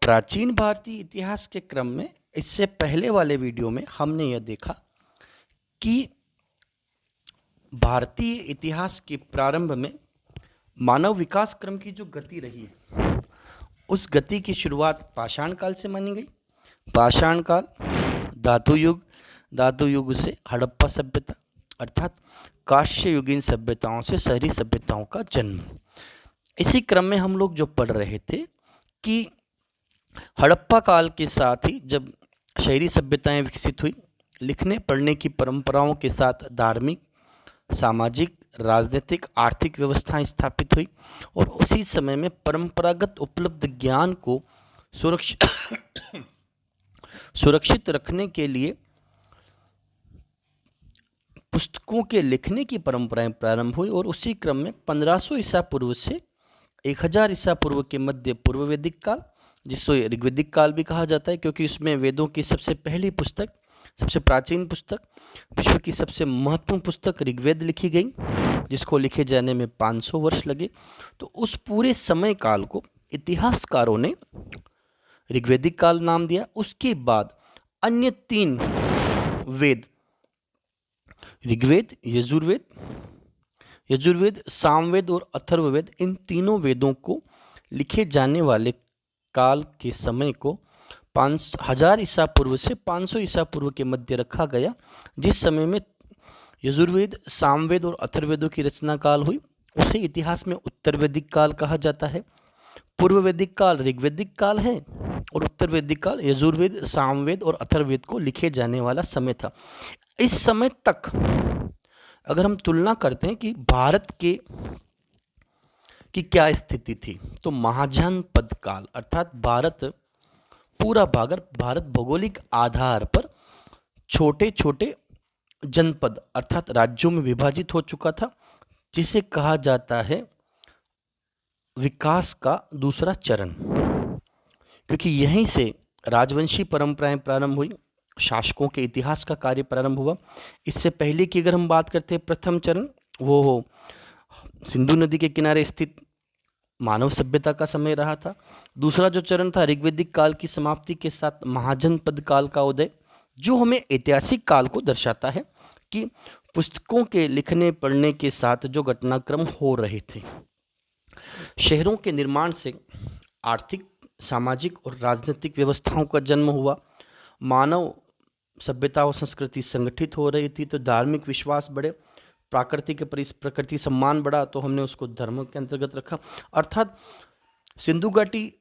प्राचीन भारतीय इतिहास के क्रम में इससे पहले वाले वीडियो में हमने यह देखा कि भारतीय इतिहास के प्रारंभ में मानव विकास क्रम की जो गति रही है उस गति की शुरुआत पाषाण काल से मानी गई। पाषाण काल धातु युग, धातु युग से हड़प्पा सभ्यता अर्थात कांस्य युगीन सभ्यताओं से शहरी सभ्यताओं का जन्म। इसी क्रम में हम लोग जो पढ़ रहे थे कि हड़प्पा काल के साथ ही जब शहरी सभ्यताएं विकसित हुई, लिखने पढ़ने की परंपराओं के साथ धार्मिक, सामाजिक, राजनीतिक, आर्थिक व्यवस्थाएं स्थापित हुई और उसी समय में परंपरागत उपलब्ध ज्ञान को सुरक्षित रखने के लिए पुस्तकों के लिखने की परंपराएं प्रारंभ हुई और उसी क्रम में 1500 ईसा पूर्व से 1000 ईसा पूर्व के मध्य पूर्व वैदिक काल, जिसको ऋग्वैदिक काल भी कहा जाता है क्योंकि उसमें वेदों की सबसे पहली पुस्तक, सबसे प्राचीन पुस्तक, विश्व की सबसे महत्वपूर्ण पुस्तक ऋग्वेद लिखी गई, जिसको लिखे जाने में 500 वर्ष लगे। तो उस पूरे समय काल को इतिहासकारों ने ऋग्वैदिक काल नाम दिया। उसके बाद अन्य 3 वेद, ऋग्वेद, यजुर्वेद, सामवेद और अथर्ववेद, इन तीनों वेदों को लिखे जाने वाले काल के समय को 5000 ईसा पूर्व से 500 ईसा पूर्व के मध्य रखा गया, जिस समय में यजुर्वेद, सामवेद और अथर्ववेदों की रचना काल हुई उसे इतिहास में उत्तर वैदिक काल कहा जाता है। पूर्व वैदिक काल ऋग्वैदिक काल है और उत्तर वैदिक काल यजुर्वेद, सामवेद और अथर्ववेद को लिखे जाने वाला समय था। इस समय तक अगर हम तुलना करते हैं कि भारत की क्या स्थिति थी, तो महाजनपद काल अर्थात पूरा भारत भौगोलिक आधार पर छोटे छोटे जनपद अर्थात राज्यों में विभाजित हो चुका था, जिसे कहा जाता है विकास का दूसरा चरण, क्योंकि यहीं से राजवंशी परंपराएं प्रारंभ हुई, शासकों के इतिहास का कार्य प्रारंभ हुआ। इससे पहले की अगर हम बात करते हैं, प्रथम चरण वो सिंधु नदी के किनारे स्थित मानव सभ्यता का समय रहा था। दूसरा जो चरण था ऋग्वैदिक काल की समाप्ति के साथ महाजनपद काल का उदय, जो हमें ऐतिहासिक काल को दर्शाता है कि पुस्तकों के लिखने पढ़ने के साथ जो घटनाक्रम हो रहे थे। शहरों के निर्माण से आर्थिक, सामाजिक और राजनीतिक व्यवस्थाओं का जन्म हुआ। मानव सभ्यता और संस्कृति संगठित हो रही थी, तो धार्मिक विश्वास बढ़े, प्रकृति सम्मान बढ़ा, तो हमने उसको धर्म के अंतर्गत रखा। अर्थात सिंधु घाटी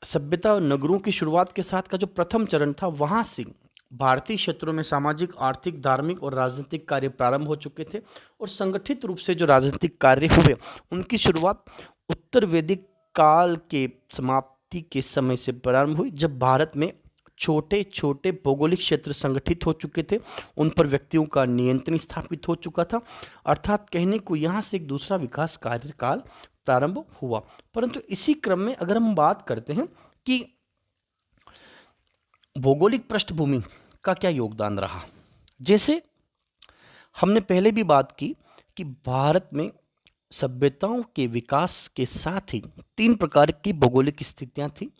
सभ्यता और नगरों की शुरुआत के साथ का जो प्रथम चरण था, वहां से भारतीय क्षेत्रों में सामाजिक, आर्थिक, धार्मिक और राजनीतिक कार्य प्रारंभ हो चुके थे और संगठित रूप से जो राजनीतिक कार्य हुए उनकी शुरुआत उत्तर वैदिक काल के समाप्ति के समय से प्रारंभ हुई, जब भारत में छोटे छोटे भौगोलिक क्षेत्र संगठित हो चुके थे, उन पर व्यक्तियों का नियंत्रण स्थापित हो चुका था। अर्थात कहने को यहाँ से एक दूसरा विकास कार्यकाल प्रारंभ हुआ। परंतु इसी क्रम में अगर हम बात करते हैं कि भौगोलिक पृष्ठभूमि का क्या योगदान रहा, जैसे हमने पहले भी बात की कि भारत में सभ्यताओं के विकास के साथ ही 3 प्रकार की भौगोलिक स्थितियां थी।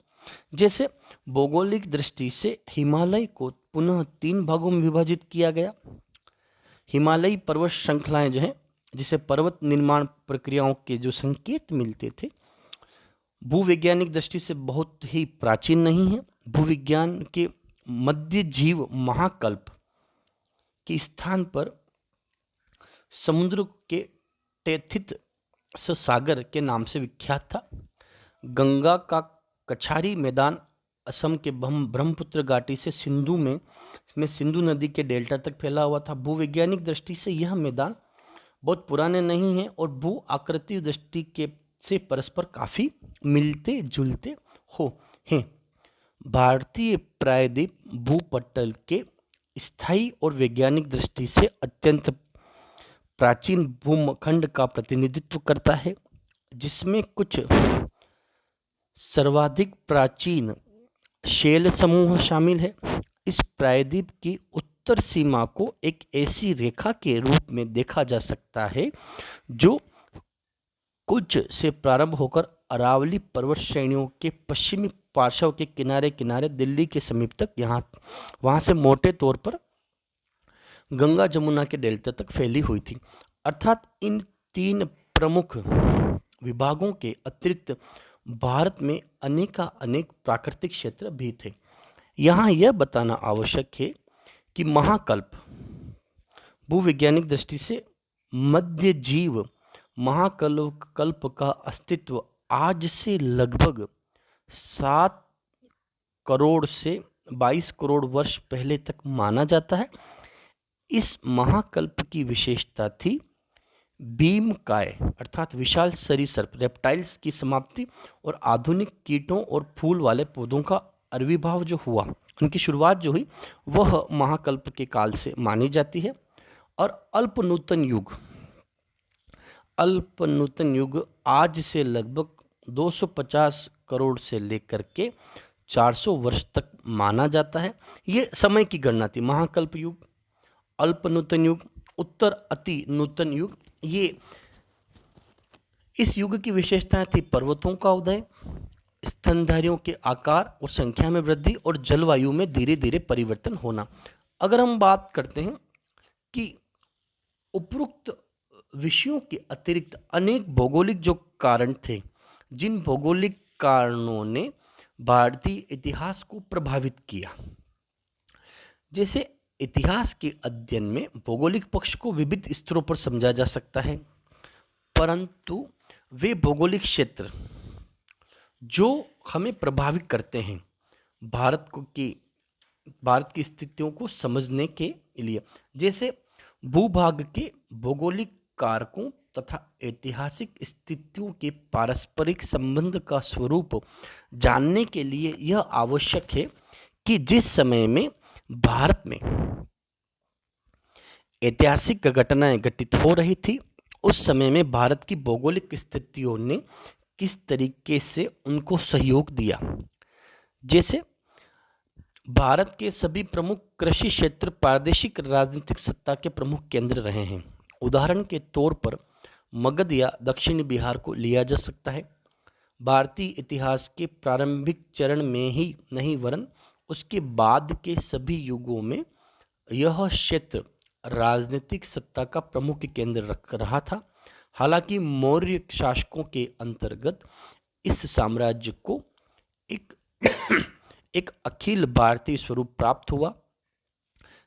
जैसे भौगोलिक दृष्टि से हिमालय को पुनः 3 भागों में विभाजित किया गया। हिमालयी पर्वत श्रृंखलाएं जो हैं, जिसे पर्वत निर्माण प्रक्रियाओं के जो संकेत मिलते थे, भूवैज्ञानिक दृष्टि से बहुत ही प्राचीन नहीं है। भूविज्ञान के मध्य जीव महाकल्प के स्थान पर समुद्र के टेथित सागर के नाम से विख्यात था। गंगा का कछारी मैदान असम के ब्रह्मपुत्र घाटी से सिंधु में सिंधु नदी के डेल्टा तक फैला हुआ था। भूवैज्ञानिक दृष्टि से यह मैदान बहुत पुराने नहीं हैं और भू आकृति दृष्टि के से परस्पर काफ़ी मिलते जुलते हैं। भारतीय प्रायद्वीप भूपटल के स्थायी और वैज्ञानिक दृष्टि से अत्यंत प्राचीन भूखंड का प्रतिनिधित्व करता है, जिसमें कुछ सर्वाधिक प्राचीन शैल समूह शामिल है। इस प्रायद्वीप की उत्तर सीमा को एक ऐसी रेखा के रूप में देखा जा सकता है जो कुछ से प्रारंभ होकर अरावली पर्वत श्रेणियों के पश्चिमी पार्श्व के किनारे किनारे दिल्ली के समीप तक वहाँ से मोटे तौर पर गंगा जमुना के डेल्टा तक फैली हुई थी। अर्थात इन तीन प्रमुख विभागों के अतिरिक्त भारत में अनेक प्राकृतिक क्षेत्र भी थे। यहाँ यह बताना आवश्यक है कि महाकल्प भूवैज्ञानिक दृष्टि से मध्य जीव महाकल्प का अस्तित्व आज से लगभग 7 करोड़ से 22 करोड़ वर्ष पहले तक माना जाता है। इस महाकल्प की विशेषता थी भीमकाय अर्थात विशाल सरीसृप रेप्टाइल्स की समाप्ति और आधुनिक कीटों और फूल वाले पौधों का आविर्भाव जो हुआ, उनकी शुरुआत जो हुई वह महाकल्प के काल से मानी जाती है। और अल्प नूतन युग आज से लगभग 250 करोड़ से लेकर के 400 वर्ष तक माना जाता है। ये समय की गणना थी। महाकल्प युग, अल्प नूतन युग, उत्तर अति नूतन युग। ये इस युग की विशेषताएं थी पर्वतों का उदय, स्तनधारियों के आकार और संख्या में वृद्धि और जलवायु में धीरे धीरे परिवर्तन होना। अगर हम बात करते हैं कि उपरोक्त विषयों के अतिरिक्त अनेक भौगोलिक जो कारण थे, जिन भौगोलिक कारणों ने भारतीय इतिहास को प्रभावित किया। जैसे इतिहास के अध्ययन में भौगोलिक पक्ष को विविध स्तरों पर समझा जा सकता है, परंतु वे भौगोलिक क्षेत्र जो हमें प्रभावित करते हैं भारत की स्थितियों को समझने के लिए, जैसे भूभाग के भौगोलिक कारकों तथा ऐतिहासिक स्थितियों के पारस्परिक संबंध का स्वरूप जानने के लिए यह आवश्यक है कि जिस समय में भारत में ऐतिहासिक घटनाएं घटित हो रही थी, उस समय में भारत की भौगोलिक स्थितियों ने किस तरीके से उनको सहयोग दिया। जैसे भारत के सभी प्रमुख कृषि क्षेत्र प्रादेशिक राजनीतिक सत्ता के प्रमुख केंद्र रहे हैं। उदाहरण के तौर पर मगध या दक्षिणी बिहार को लिया जा सकता है। भारतीय इतिहास के प्रारंभिक चरण में ही नहीं वरन उसके बाद के सभी युगों में यह क्षेत्र राजनीतिक सत्ता का प्रमुख केंद्र रख रहा था। हालांकि मौर्य शासकों के अंतर्गत इस साम्राज्य को एक अखिल भारतीय स्वरूप प्राप्त हुआ,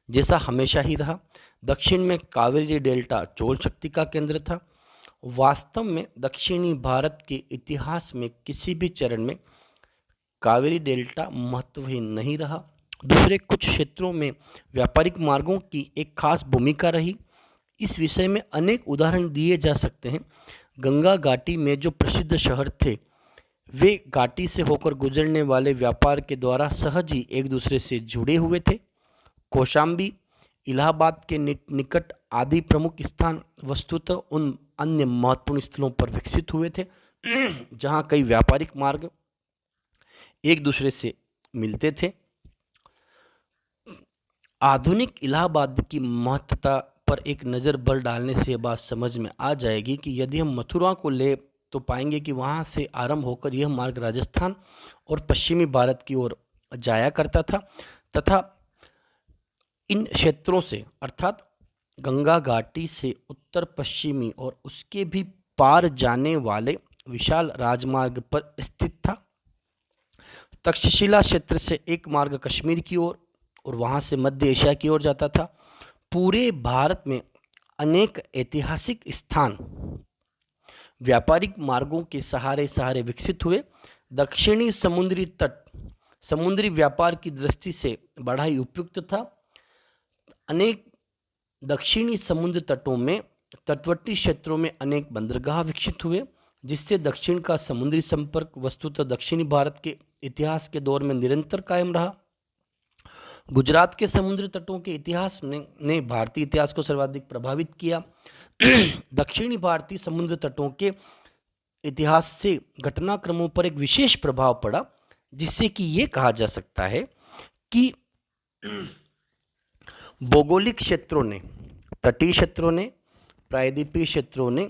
जैसा हमेशा ही रहा। दक्षिण में कावेरी डेल्टा चोल शक्ति का केंद्र था। वास्तव में दक्षिणी भारत के इतिहास में किसी भी चरण में कावेरी डेल्टा महत्वहीन नहीं रहा। दूसरे कुछ क्षेत्रों में व्यापारिक मार्गों की एक खास भूमिका रही। इस विषय में अनेक उदाहरण दिए जा सकते हैं। गंगा घाटी में जो प्रसिद्ध शहर थे, वे घाटी से होकर गुजरने वाले व्यापार के द्वारा सहज ही एक दूसरे से जुड़े हुए थे। कौशाम्बी, इलाहाबाद के निकट आदि प्रमुख स्थान वस्तुतः उन अन्य महत्वपूर्ण स्थलों पर विकसित हुए थे जहां कई व्यापारिक मार्ग एक दूसरे से मिलते थे। आधुनिक इलाहाबाद की महत्ता पर एक नज़र बल डालने से यह बात समझ में आ जाएगी कि यदि हम मथुरा को ले तो पाएंगे कि वहाँ से आरंभ होकर यह मार्ग राजस्थान और पश्चिमी भारत की ओर जाया करता था तथा इन क्षेत्रों से अर्थात गंगा घाटी से उत्तर पश्चिमी और उसके भी पार जाने वाले विशाल राजमार्ग पर स्थित था। तक्षशिला क्षेत्र से एक मार्ग कश्मीर की ओर और वहाँ से मध्य एशिया की ओर जाता था। पूरे भारत में अनेक ऐतिहासिक स्थान व्यापारिक मार्गों के सहारे विकसित हुए। दक्षिणी समुद्री तट समुद्री व्यापार की दृष्टि से बड़ा ही उपयुक्त था। अनेक दक्षिणी समुद्र तटों में तटवर्ती क्षेत्रों में अनेक बंदरगाह विकसित हुए, जिससे दक्षिण का समुद्री संपर्क वस्तुतः दक्षिणी भारत के इतिहास के दौर में निरंतर कायम रहा। गुजरात के समुद्री तटों के इतिहास ने भारतीय इतिहास को सर्वाधिक प्रभावित किया। दक्षिणी भारतीय समुद्र तटों के इतिहास से घटनाक्रमों पर एक विशेष प्रभाव पड़ा, जिससे कि ये कहा जा सकता है कि भौगोलिक क्षेत्रों ने, तटीय क्षेत्रों ने, प्रायद्वीपीय क्षेत्रों ने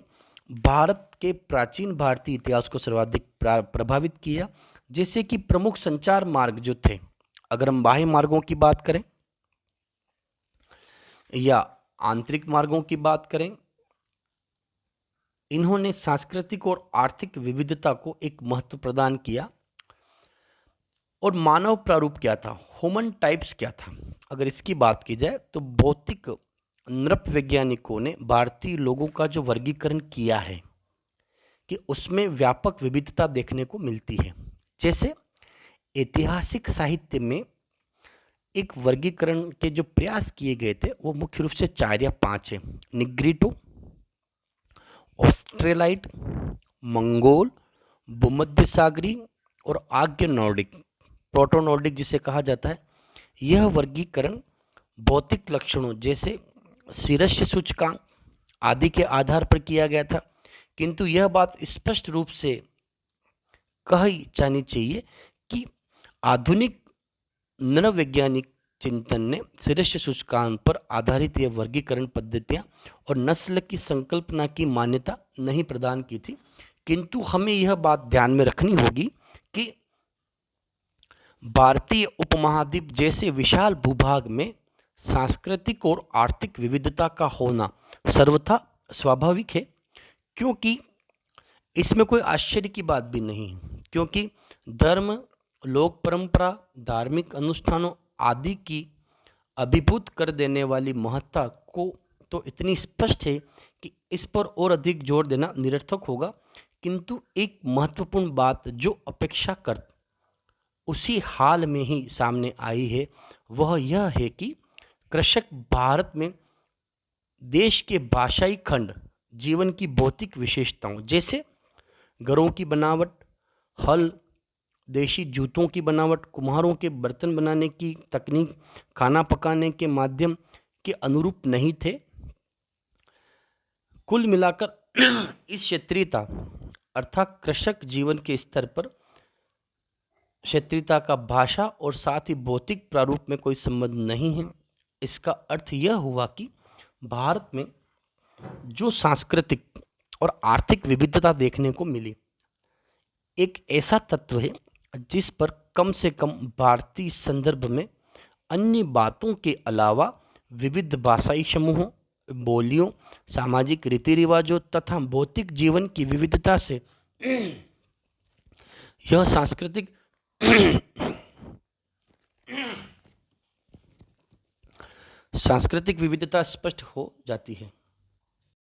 भारत के प्राचीन भारतीय इतिहास को सर्वाधिक प्रभावित किया। जैसे कि प्रमुख संचार मार्ग जो थे, अगर हम बाह्य मार्गों की बात करें या आंतरिक मार्गों की बात करें, इन्होंने सांस्कृतिक और आर्थिक विविधता को एक महत्व प्रदान किया। और मानव प्रारूप क्या था, ह्यूमन टाइप्स क्या था, अगर इसकी बात की जाए तो भौतिक नृप वैज्ञानिकों ने भारतीय लोगों का जो वर्गीकरण किया है कि उसमें व्यापक विविधता देखने को मिलती है। जैसे ऐतिहासिक साहित्य में एक वर्गीकरण के जो प्रयास किए गए थे वो मुख्य रूप से 4 या 5 है। निग्रिटो, ऑस्ट्रेलाइट, मंगोल, भूमध्य सागरी और आग्य नॉर्डिक, प्रोटो नॉर्डिक जिसे कहा जाता है। यह वर्गीकरण भौतिक लक्षणों जैसे शीर्ष सूचकांक आदि के आधार पर किया गया था, किंतु यह बात स्पष्ट रूप से कही जानी चाहिए कि आधुनिक नरवैज्ञानिक चिंतन ने शीर्ष सूचकांक पर आधारित यह वर्गीकरण पद्धतियां और नस्ल की संकल्पना की मान्यता नहीं प्रदान की थी। किंतु हमें यह बात ध्यान में रखनी होगी कि भारतीय उपमहाद्वीप जैसे विशाल भूभाग में सांस्कृतिक और आर्थिक विविधता का होना सर्वथा स्वाभाविक है, क्योंकि इसमें कोई आश्चर्य की बात भी नहीं है, क्योंकि धर्म, लोक परंपरा, धार्मिक अनुष्ठानों आदि की अभिभूत कर देने वाली महत्ता को तो इतनी स्पष्ट है कि इस पर और अधिक जोर देना निरर्थक होगा। किंतु एक महत्वपूर्ण बात जो अपेक्षाकृत उसी हाल में ही सामने आई है वह यह है कि कृषक भारत में देश के भाषाई खंड जीवन की भौतिक विशेषताओं जैसे घरों की बनावट, हल, देशी जूतों की बनावट, कुम्हारों के बर्तन बनाने की तकनीक, खाना पकाने के माध्यम के अनुरूप नहीं थे। कुल मिलाकर इस क्षेत्रीयता अर्थात कृषक जीवन के स्तर पर क्षेत्रीयता का भाषा और साथ ही भौतिक प्रारूप में कोई संबंध नहीं है। इसका अर्थ यह हुआ कि भारत में जो सांस्कृतिक और आर्थिक विविधता देखने को मिली एक ऐसा तत्व है जिस पर कम से कम भारतीय संदर्भ में अन्य बातों के अलावा विविध भाषाई समूहों, बोलियों, सामाजिक रीति रिवाजों तथा भौतिक जीवन की विविधता से यह सांस्कृतिक विविधता स्पष्ट हो जाती है।